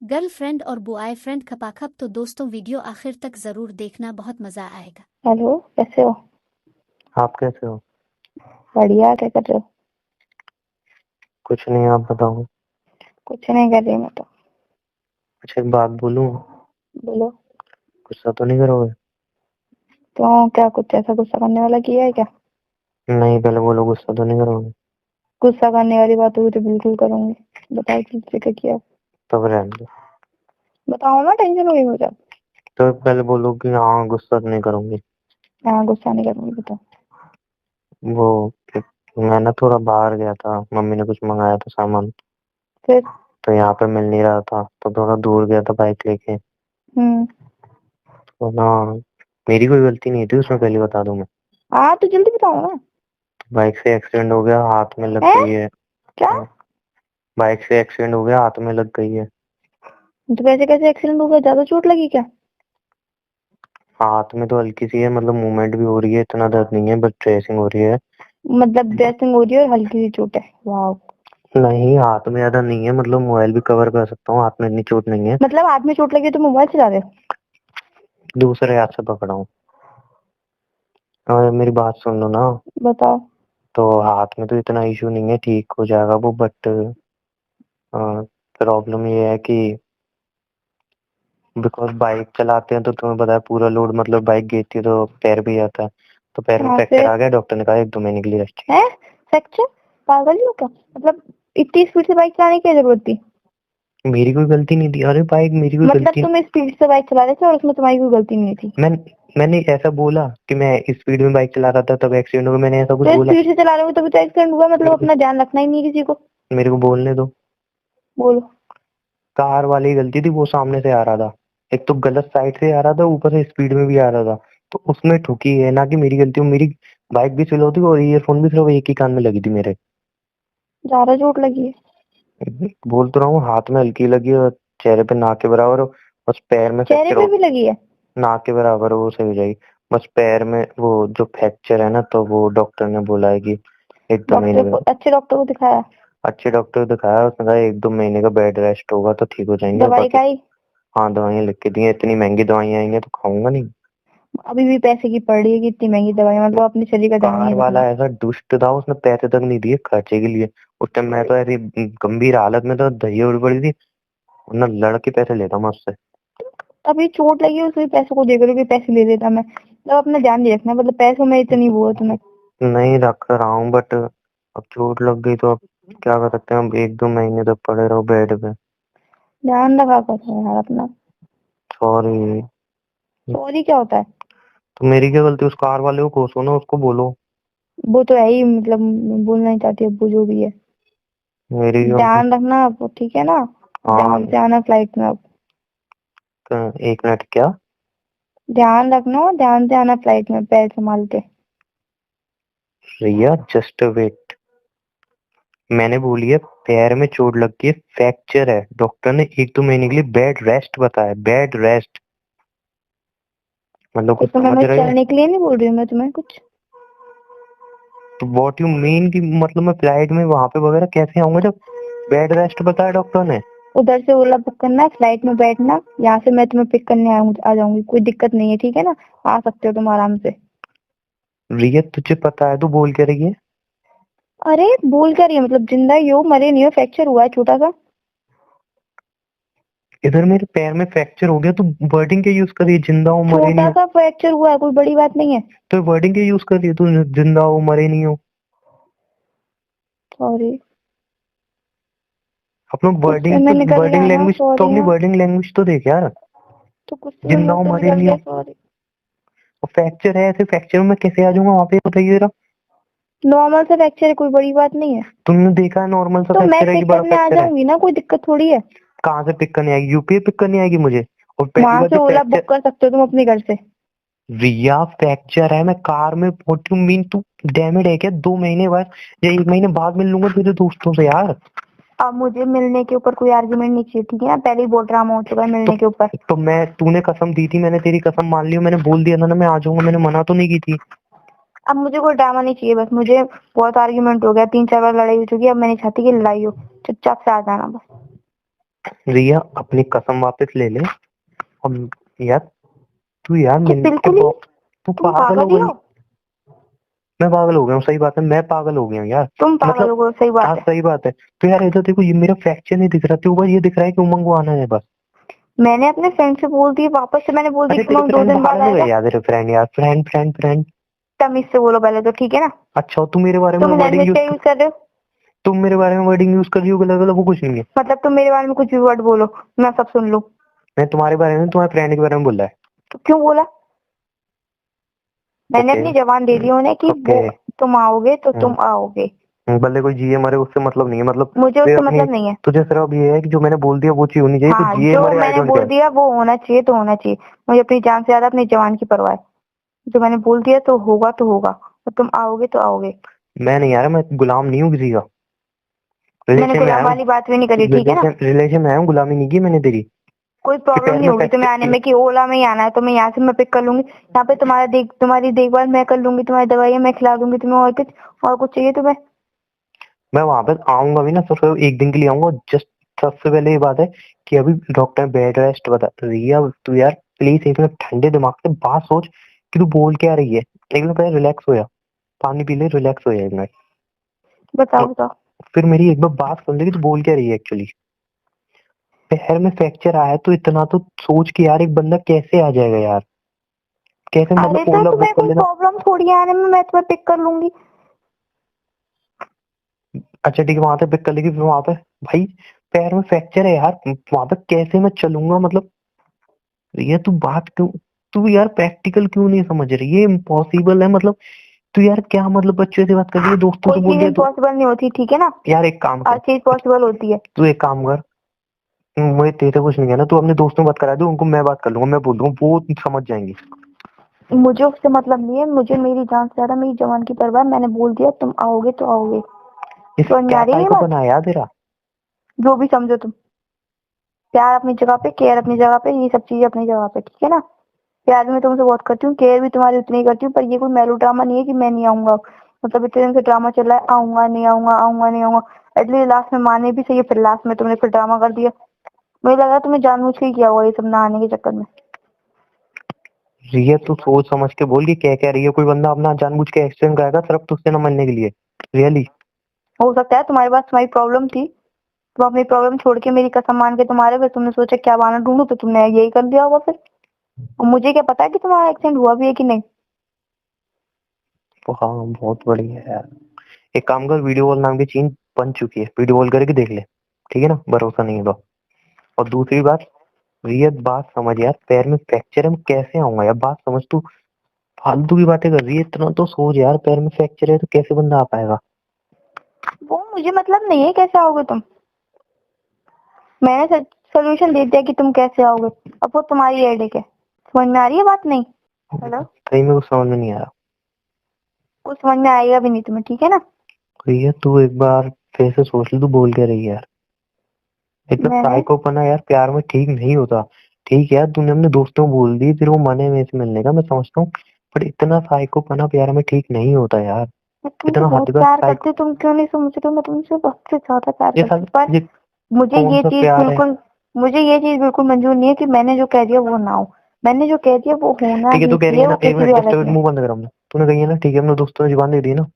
Girlfriend और boyfriend खपाखप तो दोस्तों वीडियो आखिर तक जरूर देखना, बहुत मजा आएगा। हेलो, कैसे हो? आप कैसे हो? बढ़िया। क्या कर रहे हो? कुछ नहीं, आप बताओ। कुछ नहीं कर रही मैं तो। अच्छा, एक बात बोलूं? बोलो। गुस्सा तो नहीं करोगे? क्यों, क्या कुछ ऐसा गुस्सा करने वाला किया है क्या? नहीं, पहले बोलो, गुस्सा तो नहीं करोगे? गुस्सा करने वाली बात हुई तो बिल्कुल करूंगी। बताओ किससे क्या किया? तब रहने दो। बताओ ना, टेंशन हुई मुझे। तो पहले बोलो कि हाँ, गुस्सा तो नहीं करूंगी। हाँ, गुस्सा नहीं करूंगी, बताओ। वो कि मैं ना थोड़ा बाहर गया था, मम्मी ने कुछ मंगाया था सामान। फिर? तो यहाँ पे मिल नहीं रहा था, तो थोड़ा दूर गया था बाइक लेके। हम्म। तो ना, मेरी कोई गलती नहीं थी उसमें, पहले बता दूं मैं। हाँ, तो जल्दी बताओ ना। बाइक से एक्सीडेंट हो गया, हाथ में लग है? गई है। क्या? हाँ, बाइक से एक्सीडेंट हो गया, हाथ में लग गई है। तो कैसे कैसे एक्सीडेंट हो गया? ज्यादा चोट लगी क्या? हाथ में तो हल्की सी है, मतलब मूवमेंट भी हो रही है, इतना दर्द नहीं है, बस ट्रेसिंग हो रही है। मतलब ड्रेसिंग हो रही है और हल्की सी चोट है? वाह। नहीं, हाथ में ज्यादा नहीं है, मतलब मोबाइल भी कवर कर सकता हूँ, हाथ में इतनी चोट नहीं है। मतलब हाथ में चोट लगी तो मोबाइल चला रहे हो? दूसरे हाथ से पकड़ा हूँ। और मेरी बात सुन लो ना। बताओ। तो हाथ में तो इतना इशू नहीं है, ठीक हो जाएगा वो, बट प्रॉब्लम ये है कि बिकॉज बाइक चलाते हैं तो तुम्हें पता है, पूरा लोड, मतलब बाइक गिरती है तो पैर भी जाता है। तो पैर में हाँ, फ्रैक्चर फिर? आ गया, डॉक्टर ने कहा 1-2 महीने के लिए रेस्ट चाहिए। है? फ्रैक्चर? पागल ही हो क्या? मतलब इतनी स्पीड से बाइक चलाने की क्या जरूरत थी? मेरी कोई गलती नहीं थी, अरे बाइक मेरी कोई मतलब गलती। तुम स्पीड से बाइक चला रहे थे और उसमें तुम्हारी कोई गलती नहीं थी? मैं मैंने ऐसा बोला कि मैं स्पीड में बाइक चला रहा था तब एक्सीडेंट हो गया, मैंने ऐसा कुछ तो बोला? स्पीड से चला रहे हो तभी तो एक्सीडेंट हुआ, मतलब मेरे को अपना ध्यान रखना ही नहीं है किसी को। मेरे को बोलने दो। बोलो। कार वाले की गलती थी, वो सामने से आ रहा था। एक तो गलत साइड से आ रहा था, ऊपर से स्पीड में भी आ रहा था। तो उसमें ठुकी है, ना कि मेरी गलती हो। मेरी बाइक भी स्लो थी और ईयरफोन भी सिर्फ एक ही कान में लगी थी मेरे। ज्यादा चोट लगी है? बोल तो रहा हूँ, हाथ में हल्की लगी और चेहरे पे नाक के बराबर हो। बस पैर में चेहरे फ्रैक्चर पे हो। भी लगी है? नाक के बराबर हो, वो सही हो जाएगी। बस पैर में वो जो फ्रैक्चर है ना, तो वो डॉक्टर ने बोला है कि 1-2 महीने डॉक्टर का। को, अच्छे डॉक्टर को दिखाया? अच्छे डॉक्टर को दिखाया, उसने कहा 1-2 महीने का बेड रेस्ट होगा तो ठीक हो जाएंगे, दवाई बाकी। खाई? हाँ, दवाइयाँ लिख के दी हैं, इतनी महंगी दवाइयाँ आएंगी तो खाऊंगा नहीं। अभी भी पैसे की पड़ रही है कि इतनी महंगी दवाई, मतलब अपने शरीर का ध्यान कार नहीं वाला रखना। ऐसा दुष्ट था, उसने पैसे तक नहीं दिए खर्चे के लिए। उस टाइम मैं तो ऐसी गंभीर हालत में तो दही उड़ पड़ी थी, वरना लड़के पैसे लेता मैं उससे। अभी चोट लगी है उसके पैसों को देख रहे हो कि पैसे ले लेता मैं? मतलब अपना ध्यान नहीं रखना, मतलब पैसों में इतनी वो है तुम्हें। नहीं, रख रहा हूँ, बट अब चोट लग गई तो अब क्या कर सकते हैं, अब 1-2 महीने तक पड़े रहो बेड पे। ध्यान रखा करो यार अपना। सॉरी। सॉरी क्या होता है? तो मेरी क्या गलती? उस कार वाले को कोसो ना, उसको बोलो। वो तो है ही, मतलब बोलना ही चाहती है, वो जो भी है। मेरी ध्यान रखना आप, ठीक है ना? ध्यान हाँ। से आना फ्लाइट में अब। 1 मिनट, क्या? ध्यान रखना, ध्यान से आना फ्लाइट में, पैर संभाल के। रिया, जस्ट वेट। मैंने बोली है पैर में चोट लग गई है, फ्रैक्चर है, डॉक्टर ने 1-2 महीने के लिए बेड रेस्ट बताया, बेड रेस्ट। मतलब उस कुछ समय समझ मैं रहे हो? चलने के लिए नहीं बोल रही हूँ मैं तुम्हें कुछ। तो व्हाट यू मीन कि मतलब मैं फ्लाइट में वहां पे वगैरह कैसे आऊंगा जब बेड रेस्ट बताया डॉक्टर ने? उधर से ओला बुक करना है, फ्लाइट में बैठना, यहाँ से मैं तुम्हें पिक करने आ जाऊंगी, कोई दिक्कत नहीं है, ठीक है ना? आ सकते हो तुम आराम से। रिया, तुझे पता है तू बोल क्या रही है? अरे बोल क्या रही है, मतलब जिंदा ही हो, मरे नहीं हो, फ्रैक्चर हुआ है छोटा सा। इधर मेरे पैर में फ्रैक्चर हो गया, तो वर्डिंग क्या यूज कर रही है, जिंदा हो मरे नहीं छोटा हो? सा फ्रैक्चर हुआ है, कोई बड़ी बात नहीं है। तो वर्डिंग क्या यूज कर रही है तू, जिंदा हो मरे नहीं हो? सॉरी। अपना गुस्से वर्डिंग में तो, निकल वर्डिंग गया ना, लैंग्वेज तो, सॉरी अपनी ना। वर्डिंग लैंग्वेज तो देख यार। तो गुस्से में जिंदा मुंह हो से मरे निकल नहीं गया, हो। सॉरी। और फ्रैक्चर है, ऐसे फ्रैक्चर में मैं कैसे आ जाऊंगा वहां पे, बताइए जरा। नॉर्मल सा फ्रैक्चर है, कोई बड़ी बात नहीं है। तुमने देखा है नॉर्मल सा तो मैं फ्रैक्चर है कि पिक बड़ा करने आ फ्रैक्चर है? जाऊंगी ना, कोई दिक्कत थोड़ी है। कहाँ से पिक करने आएगी? यूपी पिक करने आएगी मुझे? और पहली वहां बात से जो ओला बुक फ्रैक्चर। कर सकते हो तुम अपने घर से। रिया, फ्रैक्चर है, मैं कार में, व्हाट यू मीन, तू डैमेज है क्या? 2 महीने बाद या 1 महीने बाद मिल लूंगा तेरे दोस्तों से यार। अब मुझे मिलने के ऊपर कोई आर्गुमेंट नहीं चाहिए, ठीक है ना? पहले ही बहुत ड्रामा हो चुका है तो मिलने के ऊपर। तूने कसम दी थी, मैंने तेरी कसम मान ली, मैंने बोल दिया था ना मैं आ जाऊंगा, मैंने मना तो नहीं की थी। अब मुझे कोई ड्रामा नहीं चाहिए, बस मुझे बहुत आर्गुमेंट हो गया, 3-4 बार लड़ाई हो चुकी है, अब मैं नहीं चाहती कि लड़ाई हो। चुपचाप से आ जाना बस। रिया अपनी कसम वापस ले ले। और यार तू यार कि बिल्कुल ही तू तुम पागल हो पागल ही गई। हो। मैं पागल हो गया हूँ, सही बात है, मैं पागल हो गया हूँ यार। तुम पागल हो मतलब गए, सही बात हाँ है। सही बात है। तो यार इधर देखो, ये मेरा फ्रैक्चर नहीं दिख रहा, तो बस ये दिख रहा है कि उमंग को आना है बस। मैंने अपने फ्रेंड से बोल दी, वापस से मैंने बोल दी अरे कि तेरे मैं 2 फ्रेंड दिन बाहर बाद नहीं गए आएगा। यार, तेरे फ्रेंड यार, फ्रेंड फ्रेंड फ्रेंड। तमीज से बोलो पहले तो, ठीक है ना। अच्छा तू मेरे बारे में तुम वर्डिंग लैंग्वेज यूज क्या यूज कर रहे हो? तुम मेरे बारे में वर्डिंग यूज कर रही हो गलत गलत, वो कुछ नहीं है। मतलब तुम मेरे बारे में कुछ भी वर्ड बोलो, मैं सब सुन लूं। मैं तुम्हारे बारे में, तुम्हारे फ्रेंड के बारे में बोल रहा है। तो क्यों बोला? मैंने ओके अपनी जबान दे दी उन्हें कि ओके। वो तुम आओगे तो तुम आओगे। भले कोई जिए मरे उससे मतलब नहीं है, मतलब मुझे तुझे उससे अपनी, मतलब नहीं है। तुझे सिर्फ ये है कि जो मैंने बोल दिया वो चीज होनी चाहिए, तो हाँ, जिए जो मरे आई मैंने डोंट बोल केयर। दिया वो होना चाहिए तो होना चाहिए। मुझे अपनी जान से ज्यादा अपनी जवान की परवाह है। जो मैंने बोल दिया तो होगा तो होगा, और तुम आओगे तो आओगे। मैं नहीं आ रहा, मैं गुलाम नहीं हूँ किसी का। मैंने रिलेशन में आया गुलाम हूँ, वाली बात भी नहीं करी, ठीक है ना। रिलेशन में आया हूँ, गुलामी नहीं की मैंने तेरी। कोई कि प्रॉब्लम पैर नहीं में होगी तुम्हें आने फ्रैक्चर। में कि ओला में ही आना है, तो मैं यहाँ से मैं पिक कर लूंगी। यहाँ पे तुम्हारी देखभाल मैं कर लूंगी, तुम्हारी दवाइयाँ मैं खिला दूंगी तुम्हें। और कुछ चाहिए तुम्हें? मैं वहां पे आऊंगा भी ना, तो सिर्फ एक दिन के लिए आऊंगा। जस्ट सबसे पहले ये बात है कि अभी डॉक्टर बेड रेस्ट बता रही है। तू यार प्लीज एक मिनट ठंडे दिमाग से बात सोच कि तू बोल क्या रही है। एक मिनट पहले रिलैक्स हो जा, पानी पी ले, रिलैक्स हो जा एक मिनट। बताओ तो बताओ। फिर मेरी एक बार बात सुन ले कि तू बोल क्या रही है एक्चुअली। पैर में फ्रैक्चर आया तो इतना तो सोच कि यार एक बंदा कैसे आ जाएगा यार, कैसे अरे मतलब तो ओला बुक तुम्हें कर कोई लेना। प्रॉब्लम थोड़ी है आने में, मैं तुम्हें पिक कर लूंगी। अच्छा ठीक है, वहां पे पिक कर लेगी, फिर वहां पे भाई पैर में फ्रैक्चर है यार, वहां पे कैसे मैं चलूंगा मतलब। ये तू बात क्यों, तू यार प्रैक्टिकल क्यों नहीं समझ रही, ये इम्पॉसिबल है मतलब। तू यार क्या मतलब बच्चे से बात कर रही है, दोस्तों से कोई बोल चीज रही है तू। इम्पॉसिबल नहीं होती, ठीक है ना। यार एक काम हर कर, चीज पॉसिबल होती है। तू एक काम कर, मुझे तेरे से कुछ नहीं कहना, तू अपने दोस्तों में बात करा दे, उनको मैं बात कर लूंगा, मैं बोल दूंगा, वो समझ जाएंगे। मुझे उससे मतलब नहीं है, मुझे मेरी जान से ज्यादा मेरी जवान की परवाह है। मैंने बोल दिया तुम आओगे तो आओगे। इस समझ में आ क्या रही है ये साइको बात? बना यार तेरा। जो भी समझो तुम। प्यार अपनी जगह पे, केयर अपनी जगह पे, ये सब चीजें अपनी जगह पे, ठीक है ना। प्यार भी मैं तुमसे बहुत करती हूँ, केयर भी तुम्हारी उतनी ही करती हूँ, पर ये कोई मेलो ड्रामा नहीं है कि मैं नहीं आऊंगा। मतलब इतने दिन से ड्रामा चल रहा है, आऊंगा नहीं आऊंगा, आऊंगा नहीं आऊंगा। एटलीस्ट लास्ट में माने भी सही है, फिर लास्ट में तुमने फिर ड्रामा कर दिया। मुझे लगा तुम्हें जानबूझ के ही किया होगा ये सब ना आने के चक्कर में। रिया तू सोच समझ के बोल कि क्या कह रही है, कोई बंदा अपना जानबूझ के एक्सटेंड करेगा सिर्फ तुझसे न मिलने के लिए, रियली। हो सकता है तुम्हारे पास तुम्हारी प्रॉब्लम थी, तुम अपनी प्रॉब्लम छोड़ के मेरी कसम मान के तुम्हारे, फिर तुमने सोचा क्या बहाना ढूंढूं, तो तुमने यही कर दिया होगा फिर। और मुझे क्या पता है कि तुम्हारा एक्सीडेंट हुआ भी है कि नहीं। तो हाँ बहुत बढ़िया है यार। एक काम कर, वीडियो कॉल नाम की चीज बन चुकी है, वीडियो कॉल करके देख ले, ठीक है ना, भरोसा नहीं है तो। और दूसरी बात, रिया बात समझ यार, पैर में फ्रैक्चर है, मैं कैसे आऊंगा यार, बात समझ तू। फालतू की बातें कर रही है, इतना तो सोच यार, पैर में फ्रैक्चर है तो कैसे बंदा आ पाएगा। वो मुझे मतलब नहीं है कैसे आओगे तुम। मैंने सोल्यूशन दे दिया कि तुम कैसे आओगे। अब वो तुम्हारी हेडेक है। समझ में आ रही है बात? नहीं। हेलो। सही में कुछ समझ में नहीं आ रहा। कुछ समझ में आएगा भी नहीं तुम्हें, ठीक है ना। रिया तू एक बार फिर से सोच ले, तू बोल क्या रही है यार। इतना मैंने साइकोपना यार प्यार में ठीक नहीं होता। ठीक है यार, तूने अपने दोस्तों को बोल दी, फिर वो मने में से मिलने का, मैं समझता हूँ। बट इतना साइकोपना प्यार में ठीक नहीं होता यार। मैं तुमसे इतना बहुत हद का प्यार साइको। करती हूँ, तुम क्यों नहीं समझ रहे हो? मैं तुमसे बहुत से ज्यादा प्यार ये करती सब हूँ, पर ये मुझे कौन ये सा चीज प्यार है। बिल्कुल मुझे ये चीज बिल्कुल मंजूर नहीं है कि मैंने जो कह दिया वो ना हो। मैंने जो कह दिया वो होना ठीक है, ही तू कह रही है चाहिए, ना, वो एक किसी भी मिनट जस्ट हालत में। मुंह बंद कर अपना। तूने कही है ना, ठीक है, अपने दोस्तों ने जुबान दे दी है ना।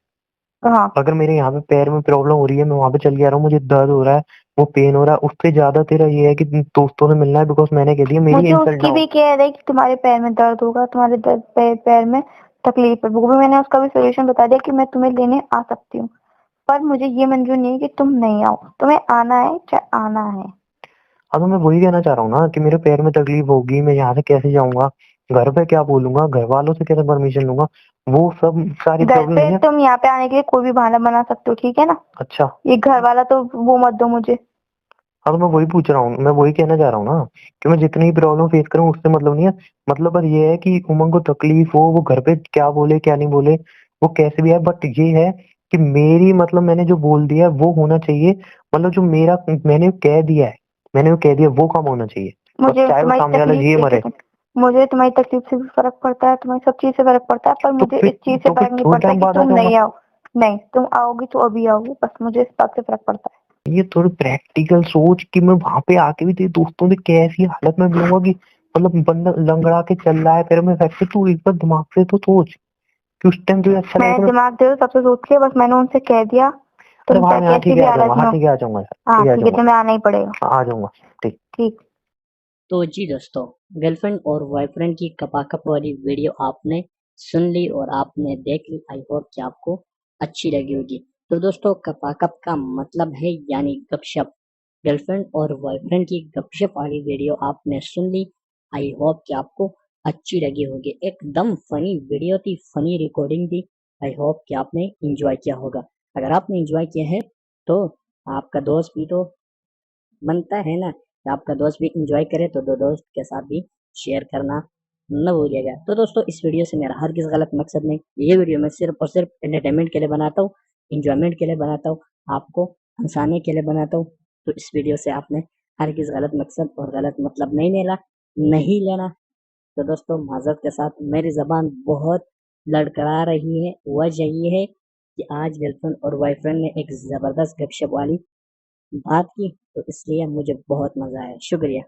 हाँ। अगर मेरे यहाँ पे पैर में प्रॉब्लम हो रही है, मैं वहां पे चल के आ रहा हूँ, मुझे दर्द हो रहा है, वो पेन हो रहा है, उससे ज्यादा तेरा ये है कि दोस्तों से मिलना है, बिकॉज मैंने कह दिया, मेरी मुझे इंसल्ट ना उसकी हो। भी केयर है कि तुम्हारे पैर में दर्द होगा, तुम्हारे पैर में तकलीफ है, वो भी मैंने उसका भी सोल्यूशन बता दिया कि मैं तुम्हें लेने आ सकती हूँ। पर मुझे ये मंजूर नहीं है कि तुम नहीं आओ। तुम्हें आना है चाहे आना है। हाँ तो मैं वही कहना चाह रहा हूँ ना कि मेरे पैर में तकलीफ होगी, मैं यहाँ से कैसे जाऊंगा, घर पे क्या बोलूंगा, घर वालों से कैसे परमिशन लूंगा, वो सब सारी घर प्रॉब्लम पे नहीं है। तुम यहाँ पे आने के लिए कोई भी बहाना बना सकते हो, ठीक है ना। अच्छा। ये घर वाला तो वो मत दो मुझे। हाँ तो मैं वही पूछ रहा हूँ, मैं वही कहना चाह रहा हूँ ना कि मैं जितनी प्रॉब्लम फेस करूँ उससे मतलब नहीं है। मतलब बस ये है कि उमंग को तकलीफ हो, वो घर पे क्या बोले क्या नहीं बोले, वो कैसे भी है, बट ये है कि मेरी मतलब मैंने जो बोल दिया है वो होना चाहिए। मतलब जो मेरा मैंने कह दिया है, मैंने वो कह दिया वो काम होना चाहिए। बस मुझे चाहे वो तुम्हारी सामने वाला तकलीफ जिए से मरे। मुझे तुम्हारी तकलीफ से भी फर्क पड़ता है, तुम्हारी सब चीज से फर्क पड़ता है, पर मुझे इस चीज से तो फिर फर्क नहीं थोड़े पड़ता टाइम कि बाद आ तुम जाऊंगा। नहीं आओ। नहीं, तुम आओगी तो अभी आओगी, बस मुझे इस बात से फर्क पड़ता है। ये थोड़ी प्रैक्टिकल सोच कि मैं वहां पे आके भी तेरे दोस्तों से कैसी हालत में मिलूंगा कि मतलब बंदा लंगड़ा के चल रहा है पैर में वैसे तू एक बार दिमाग से तो सोच कि उस टाइम तुझे अच्छा मैं लगेगा। दिमाग दे दो तब से सोच के, बस मैंने उनसे कह दिया अरे तुम भाई चाहे हाँ कैसी ठीक है भी आ हालत जाऊंगा, में हाँ हो। ठीक है आ जाऊंगा, हाँ ठीक है आ ठीक है, जाऊंगा, तुम्हें आना ही पड़ेगा। आ जाऊंगा, ठीक। ठीक। तो जी दोस्तों, गर्लफ्रेंड और बॉयफ्रेंड की कपाकप वाली वीडियो आपने सुन ली और आपने देख ली। आई होप कि आपको अच्छी लगी होगी। तो दोस्तों, कपाकप का मतलब है यानी गपशप। गर्लफ्रेंड और बॉयफ्रेंड की गपशप वाली वीडियो आपने सुन ली। आई होप कि आपको अच्छी लगी होगी। एकदम फनी वीडियो थी, फनी रिकॉर्डिंग थी। आई होप कि आपने इंजॉय किया होगा। अगर आपने इंजॉय किया है तो आपका दोस्त भी तो बनता है ना कि आपका दोस्त भी इंजॉय करे, तो दो दोस्त के साथ भी शेयर करना न भूलिएगा। तो दोस्तों, इस वीडियो से मेरा हर किस गलत मकसद नहीं, ये वीडियो मैं सिर्फ और सिर्फ एंटरटेनमेंट के लिए बनाता हूँ, इंजॉयमेंट के लिए बनाता हूँ, आपको हंसाने के लिए बनाता हूँ। तो इस वीडियो से आपने हर किस गलत मकसद और गलत मतलब नहीं लेना। तो दोस्तों, माजरत के साथ मेरी जबान बहुत लड़खड़ा रही है। वजह ये है कि आज गर्लफ्रेंड और बॉयफ्रेंड ने एक जबरदस्त गपशप वाली बात की, तो इसलिए मुझे बहुत मजा आया। शुक्रिया।